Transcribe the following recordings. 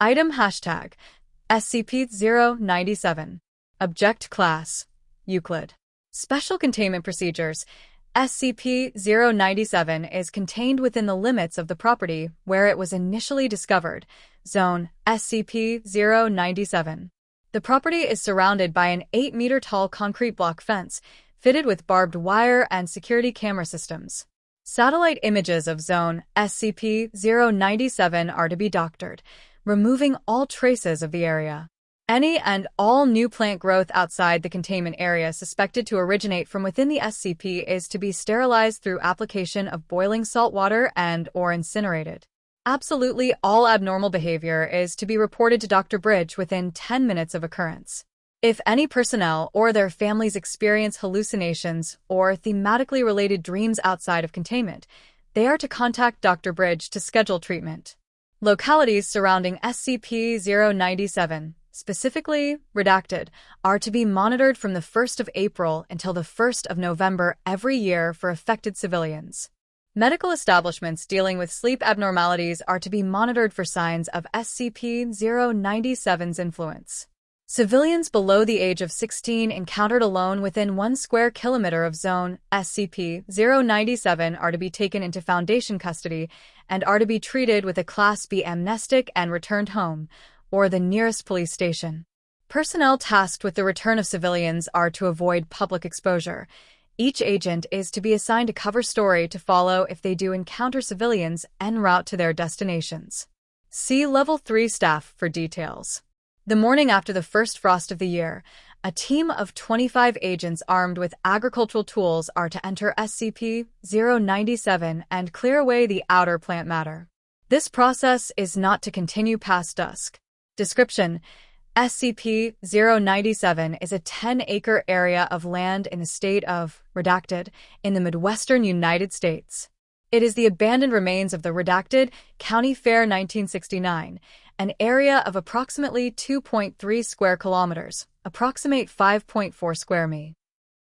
Item hashtag SCP-097. Object Class Euclid. Special Containment Procedures. SCP-097 is contained within the limits of the property where it was initially discovered, Zone SCP-097. The property is surrounded by an 8-meter-tall concrete block fence, fitted with barbed wire and security camera systems. Satellite images of Zone SCP-097 are to be doctored, removing all traces of the area. Any and all new plant growth outside the containment area suspected to originate from within the SCP is to be sterilized through application of boiling salt water and/or incinerated. Absolutely all abnormal behavior is to be reported to Dr. Bridge within 10 minutes of occurrence. If any personnel or their families experience hallucinations or thematically related dreams outside of containment, they are to contact Dr. Bridge to schedule treatment. Localities surrounding SCP-097, specifically redacted, are to be monitored from the 1st of April until the 1st of November every year for affected civilians. Medical establishments dealing with sleep abnormalities are to be monitored for signs of SCP-097's influence. Civilians below the age of 16 encountered alone within 1 square kilometer of Zone SCP-097 are to be taken into Foundation custody and are to be treated with a Class B amnestic and returned home, or the nearest police station. Personnel tasked with the return of civilians are to avoid public exposure. Each agent is to be assigned a cover story to follow if they do encounter civilians en route to their destinations. See Level 3 staff for details. The morning after the first frost of the year, a team of 25 agents armed with agricultural tools are to enter SCP-097 and clear away the outer plant matter. This process is not to continue past dusk. Description: SCP-097 is a 10-acre area of land in the state of redacted in the Midwestern United States. It is the abandoned remains of the redacted County Fair 1969, an area of approximately 2.3 square kilometers, approximate 5.4 square mi.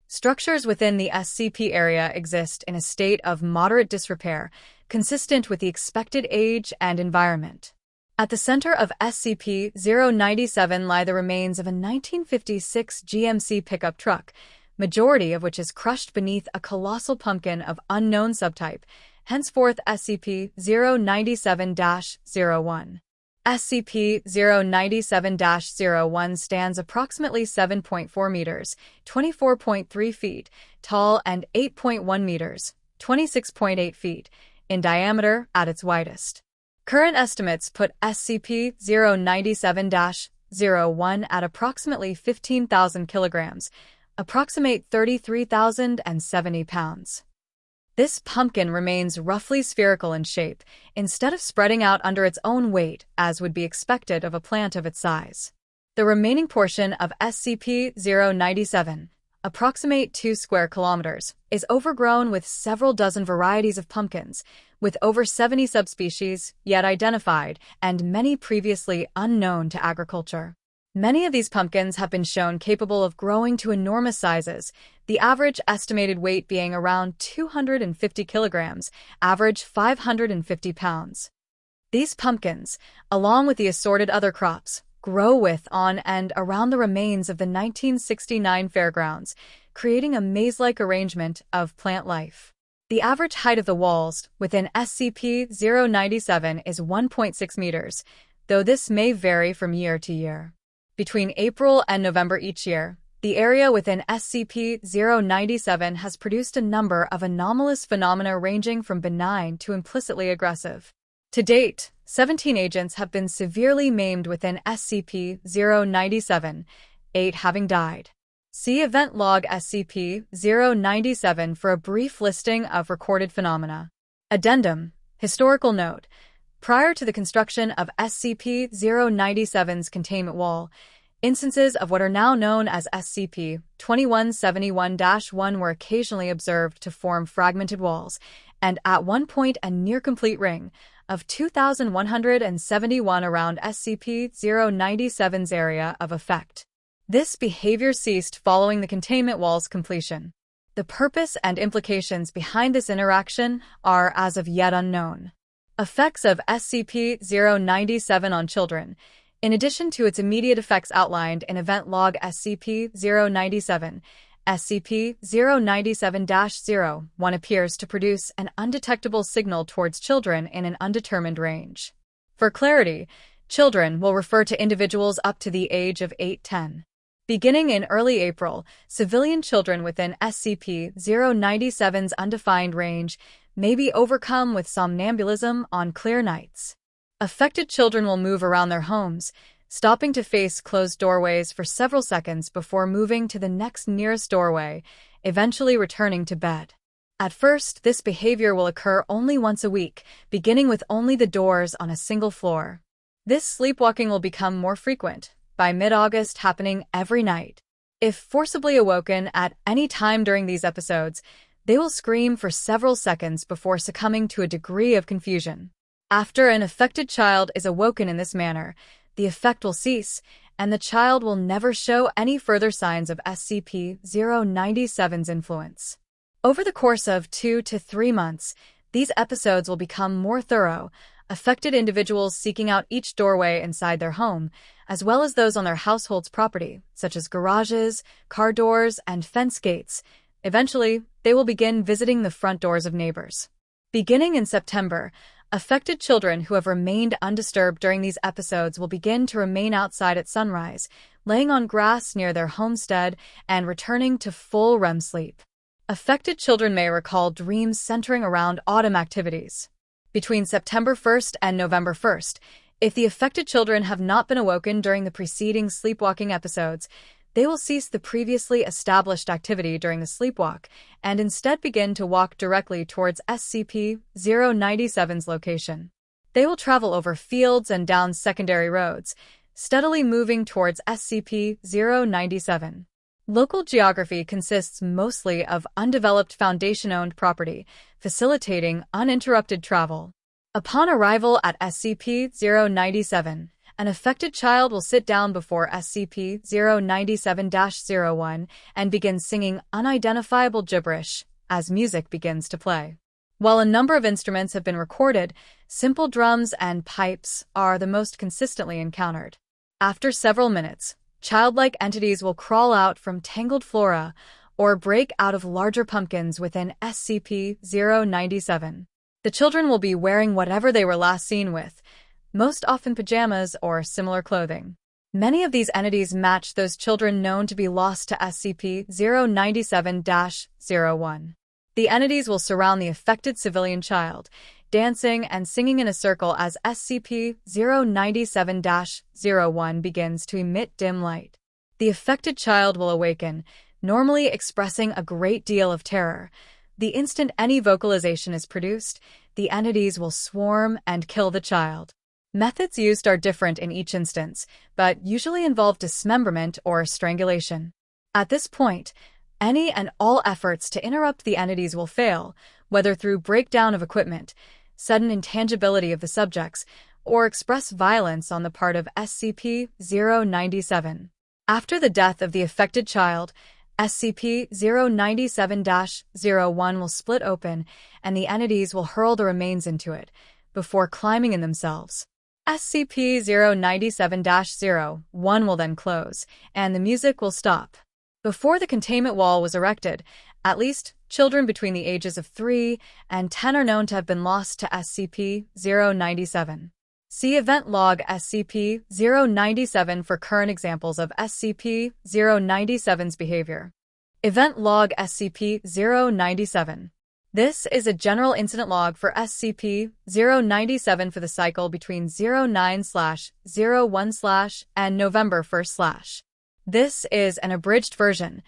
Structures within the SCP area exist in a state of moderate disrepair, consistent with the expected age and environment. At the center of SCP-097 lie the remains of a 1956 GMC pickup truck, majority of which is crushed beneath a colossal pumpkin of unknown subtype, henceforth SCP-097-01. SCP-097-01 stands approximately 7.4 meters, 24.3 feet, tall and 8.1 meters, 26.8 feet, in diameter at its widest. Current estimates put SCP-097-01 at approximately 15,000 kilograms, approximate 33,070 pounds. This pumpkin remains roughly spherical in shape, instead of spreading out under its own weight, as would be expected of a plant of its size. The remaining portion of SCP-097, approximate 2 square kilometers, is overgrown with several dozen varieties of pumpkins, with over 70 subspecies yet identified and many previously unknown to agriculture. Many of these pumpkins have been shown capable of growing to enormous sizes, the average estimated weight being around 250 kilograms, average 550 pounds. These pumpkins, along with the assorted other crops, grow with, on, and around the remains of the 1969 fairgrounds, creating a maze-like arrangement of plant life. The average height of the walls within SCP-097 is 1.6 meters, though this may vary from year to year. Between April and November each year, the area within SCP-097 has produced a number of anomalous phenomena ranging from benign to implicitly aggressive. To date, 17 agents have been severely maimed within SCP-097, 8 having died. See Event Log SCP-097 for a brief listing of recorded phenomena. Addendum. Historical note. Prior to the construction of SCP-097's containment wall, instances of what are now known as SCP-2171-1 were occasionally observed to form fragmented walls, and at one point a near-complete ring of 2,171 around SCP-097's area of effect. This behavior ceased following the containment wall's completion. The purpose and implications behind this interaction are as of yet unknown. Effects of SCP-097 on children. In addition to its immediate effects outlined in Event Log SCP-097, SCP-097-01 appears to produce an undetectable signal towards children in an undetermined range. For clarity, children will refer to individuals up to the age of 8-10. Beginning in early April, civilian children within SCP-097's undefined range may be overcome with somnambulism on clear nights. Affected children will move around their homes, stopping to face closed doorways for several seconds before moving to the next nearest doorway, eventually returning to bed. At first, this behavior will occur only once a week, beginning with only the doors on a single floor. This sleepwalking will become more frequent, by mid-August happening every night. If forcibly awoken at any time during these episodes, they will scream for several seconds before succumbing to a degree of confusion. After an affected child is awoken in this manner, the effect will cease, and the child will never show any further signs of SCP-097's influence. Over the course of 2 to 3 months, these episodes will become more thorough, affected individuals seeking out each doorway inside their home, as well as those on their household's property, such as garages, car doors, and fence gates. Eventually, they will begin visiting the front doors of neighbors. Beginning in September, affected children who have remained undisturbed during these episodes will begin to remain outside at sunrise, laying on grass near their homestead and returning to full REM sleep. Affected children may recall dreams centering around autumn activities. Between September 1st and November 1st, if the affected children have not been awoken during the preceding sleepwalking episodes, they will cease the previously established activity during the sleepwalk and instead begin to walk directly towards SCP-097's location. They will travel over fields and down secondary roads, steadily moving towards SCP-097. Local geography consists mostly of undeveloped Foundation-owned property, facilitating uninterrupted travel. Upon arrival at SCP-097, an affected child will sit down before SCP-097-01 and begin singing unidentifiable gibberish as music begins to play. While a number of instruments have been recorded, simple drums and pipes are the most consistently encountered. After several minutes, childlike entities will crawl out from tangled flora or break out of larger pumpkins within SCP-097. The children will be wearing whatever they were last seen with, most often pajamas or similar clothing. Many of these entities match those children known to be lost to SCP-097-01. The entities will surround the affected civilian child, dancing and singing in a circle as SCP-097-01 begins to emit dim light. The affected child will awaken, normally expressing a great deal of terror. The instant any vocalization is produced, the entities will swarm and kill the child. Methods used are different in each instance, but usually involve dismemberment or strangulation. At this point, any and all efforts to interrupt the entities will fail, whether through breakdown of equipment, sudden intangibility of the subjects, or express violence on the part of SCP-097. After the death of the affected child, SCP-097-01 will split open, and the entities will hurl the remains into it, before climbing in themselves. SCP-097-01 will then close, and the music will stop. Before the containment wall was erected, at least children between the ages of 3 and 10 are known to have been lost to SCP-097. See Event Log SCP-097 for current examples of SCP-097's behavior. Event Log SCP-097. This is a general incident log for SCP-097 for the cycle between 09/01/ and November 1/. This is an abridged version.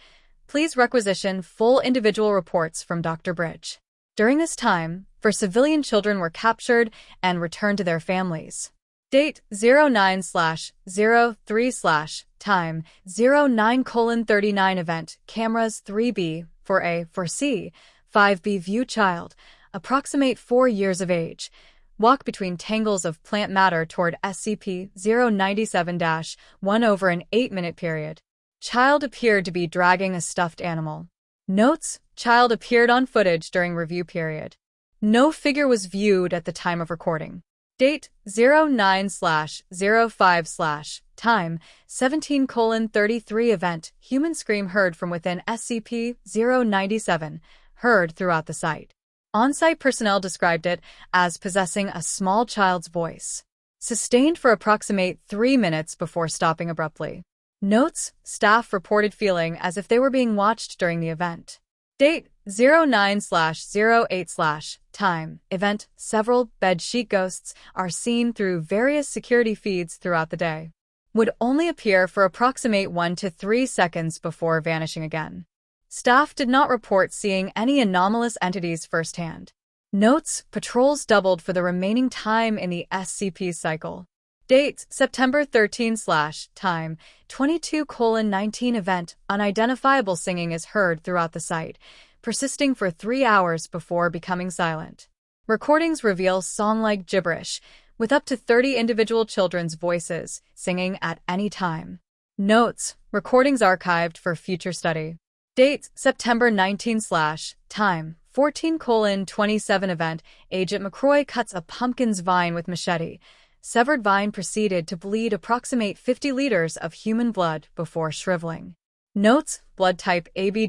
Please requisition full individual reports from Dr. Bridge. During this time, civilian children were captured and returned to their families. Date 09/03/ Time 09:39 Event Cameras 3B, 4A, 4C, 5B View Child, approximate 4 years of age. Walk between tangles of plant matter toward SCP-097-1 over an 8-minute period. Child appeared to be dragging a stuffed animal. Notes: child appeared on footage during review period. No figure was viewed at the time of recording. Date 09/05/time 17:33 event human scream heard from within SCP-097 heard throughout the site. On-site personnel described it as possessing a small child's voice, sustained for approximate 3 minutes before stopping abruptly. Notes: staff reported feeling as if they were being watched during the event. Date 09/08/time event several bedsheet ghosts are seen through various security feeds throughout the day. Would only appear for approximate 1 to 3 seconds before vanishing again. Staff did not report seeing any anomalous entities firsthand. Notes: patrols doubled for the remaining time in the SCP cycle. Date September 13/time 22:19 event unidentifiable singing is heard throughout the site, persisting for 3 hours before becoming silent. Recordings reveal song-like gibberish, with up to 30 individual children's voices singing at any time. Notes: recordings archived for future study. Date September 19/time 14:27 event Agent McCroy cuts a pumpkin's vine with machete. Severed vine proceeded to bleed approximate 50 liters of human blood before shriveling. Notes: blood type AB-,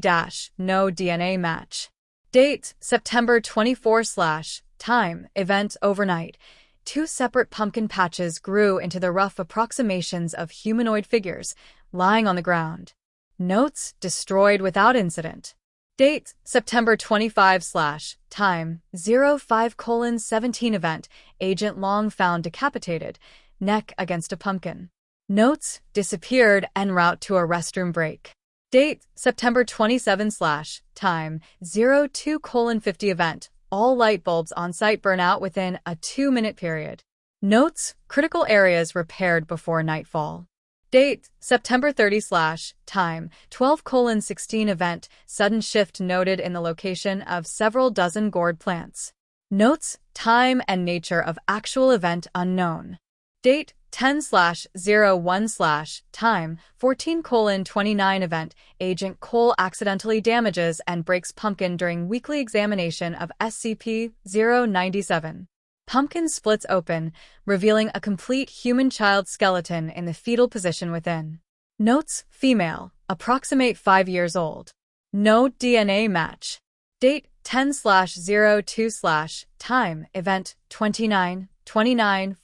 no DNA match. Date September 24/time event overnight. 2 separate pumpkin patches grew into the rough approximations of humanoid figures lying on the ground. Notes: destroyed without incident. Date September 25/time 05:17 event Agent Long found decapitated, neck against a pumpkin. Notes: disappeared en route to a restroom break. Date September 27/time 02:50 event all light bulbs on site burn out within a 2-minute period. Notes: critical areas repaired before nightfall. Date September 30/time 12:16 event sudden shift noted in the location of several dozen gourd plants. Notes: time and nature of actual event unknown. Date 10/01/time 14:29 event Agent Cole accidentally damages and breaks pumpkin during weekly examination of SCP-097. Pumpkin splits open, revealing a complete human child skeleton in the fetal position within. Notes: female, approximate 5 years old. No DNA match. Date 10/02/time event 29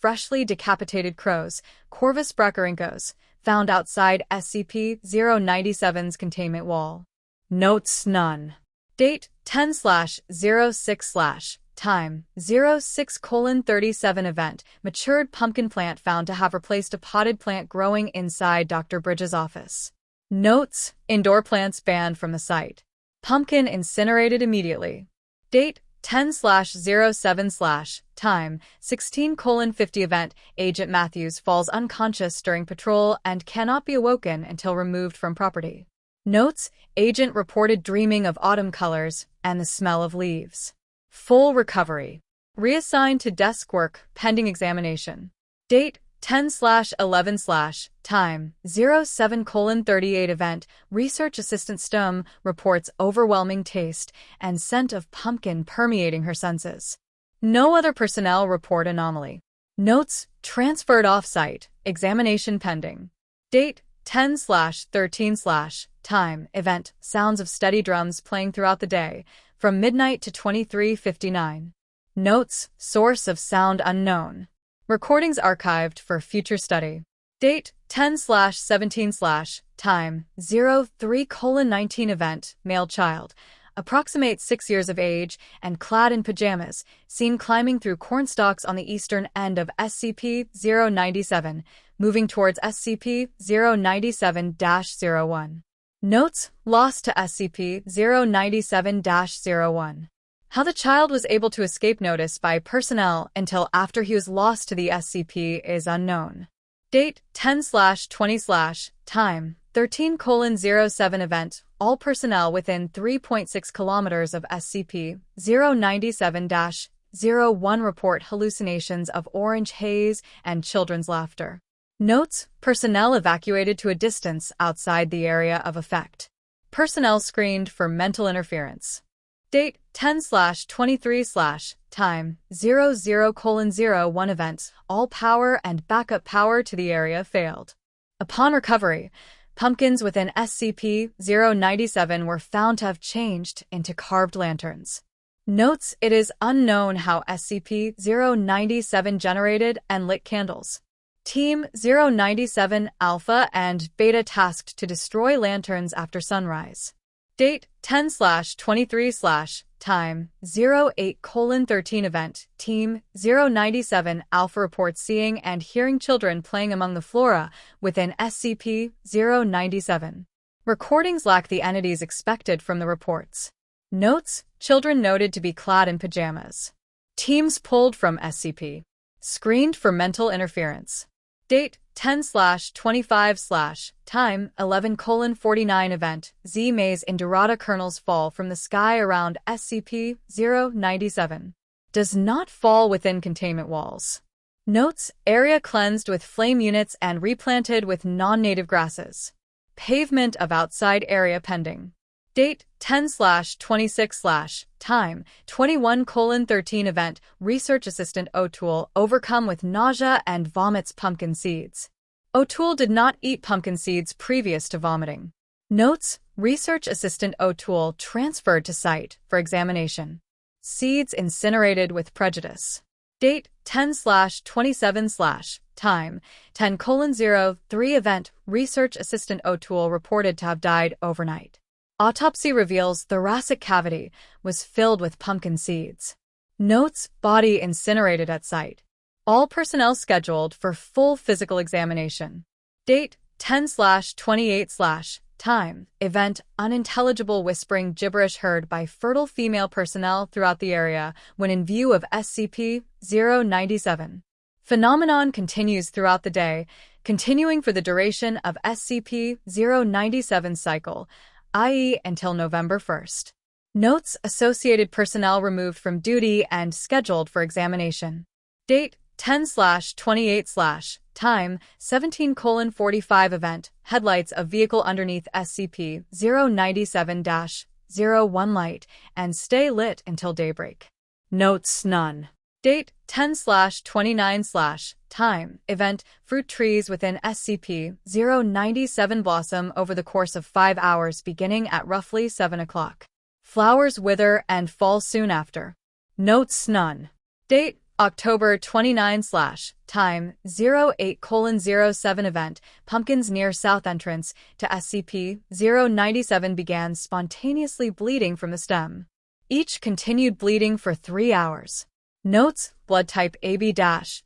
freshly decapitated crows, Corvus brachyrhynchos, found outside SCP-097's containment wall. Notes: none. Date 10/06/time 06:37 event matured pumpkin plant found to have replaced a potted plant growing inside Dr. Bridges' office. Notes: indoor plants banned from the site. Pumpkin incinerated immediately. Date 10/07/time 16:50 event Agent Matthews falls unconscious during patrol and cannot be awoken until removed from property. Notes: agent reported dreaming of autumn colors and the smell of leaves. Full recovery. Reassigned to desk work pending examination. Date 10/11/time 07:38 event Research Assistant Stum reports overwhelming taste and scent of pumpkin permeating her senses. No other personnel report anomaly. Notes: transferred off-site, examination pending. Date 10/13/time event sounds of steady drums playing throughout the day from midnight to 23:59. Notes: source of sound unknown. Recordings archived for future study. Date 10/17/time 03:19 event male child, approximate 6 years of age and clad in pajamas, seen climbing through cornstalks on the eastern end of SCP-097, moving towards SCP-097-01. Notes: lost to SCP-097-01. How the child was able to escape notice by personnel until after he was lost to the SCP is unknown. Date 10/20/time 13:07 event all personnel within 3.6 kilometers of SCP-097-01 report hallucinations of orange haze and children's laughter. Notes: personnel evacuated to a distance outside the area of effect. Personnel screened for mental interference. Date 10/23/time 00:01 events. All power and backup power to the area failed. Upon recovery, pumpkins within SCP-097 were found to have changed into carved lanterns. Notes: it is unknown how SCP-097 generated and lit candles. Team 097 Alpha and Beta tasked to destroy lanterns after sunrise. Date 10/23/time 08:13 event. Team 097 Alpha reports seeing and hearing children playing among the flora within SCP-097. Recordings lack the entities expected from the reports. Notes: children noted to be clad in pajamas. Teams pulled from SCP. Screened for mental interference. Date 10/25/time 11:49 event. Z Maze in Dorada kernels fall from the sky around SCP-097. Does not fall within containment walls. Notes: area cleansed with flame units and replanted with non-native grasses. Pavement of outside area pending. Date 10/26/time 21:13 event. Research Assistant O'Toole overcome with nausea and vomits pumpkin seeds. O'Toole did not eat pumpkin seeds previous to vomiting. Notes: Research Assistant O'Toole transferred to site for examination. Seeds incinerated with prejudice. Date 10/27/time 10:03 event. Research Assistant O'Toole reported to have died overnight. Autopsy reveals thoracic cavity was filled with pumpkin seeds. Notes: body incinerated at site. All personnel scheduled for full physical examination. Date 10/28/time event. Unintelligible whispering gibberish heard by fertile female personnel throughout the area when in view of SCP-097. Phenomenon continues throughout the day, continuing for the duration of SCP-097 cycle, i.e. until November 1st. Notes: associated personnel removed from duty and scheduled for examination. Date 10/28/time 17:45 event. Headlights of vehicle underneath SCP-097-01 light and stay lit until daybreak. Notes: none. Date 10/29/time event. Fruit trees within SCP-097 blossom over the course of 5 hours beginning at roughly 7 o'clock. Flowers wither and fall soon after. Notes: none. Date October 29/time 08:07 event. Pumpkins near south entrance to SCP-097 began spontaneously bleeding from the stem. Each continued bleeding for 3 hours. Notes: blood type AB-,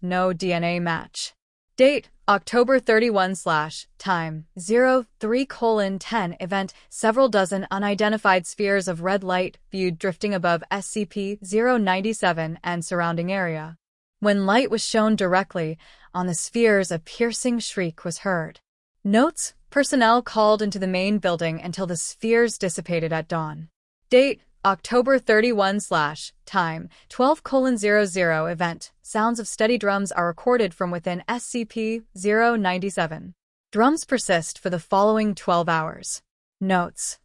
no DNA match. Date October 31/time 03:10 event. Several dozen unidentified spheres of red light viewed drifting above SCP-097 and surrounding area. When light was shown directly on the spheres, a piercing shriek was heard. Notes: personnel called into the main building until the spheres dissipated at dawn. Date October 31/time 12:00 event. Sounds of steady drums are recorded from within SCP-097. Drums persist for the following 12 hours. Notes: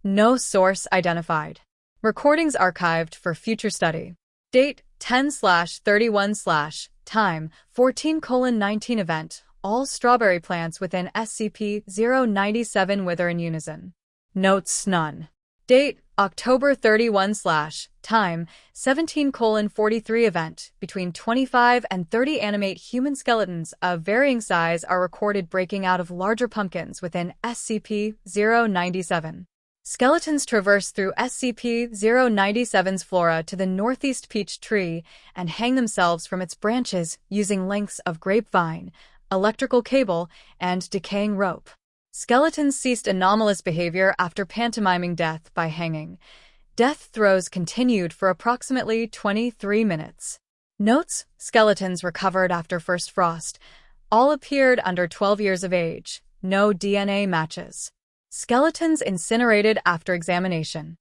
no source identified. Recordings archived for future study. Date 10/31/time 14:19 event. All strawberry plants within SCP-097 wither in unison. Notes: none. Date October 31/time 17:43 event. Between 25 and 30 animate human skeletons of varying size are recorded breaking out of larger pumpkins within SCP-097. Skeletons traverse through SCP-097's flora to the northeast peach tree and hang themselves from its branches using lengths of grapevine, electrical cable, and decaying rope. Skeletons ceased anomalous behavior after pantomiming death by hanging. Death throes continued for approximately 23 minutes. Notes: skeletons recovered after first frost. All appeared under 12 years of age. No DNA matches. Skeletons incinerated after examination.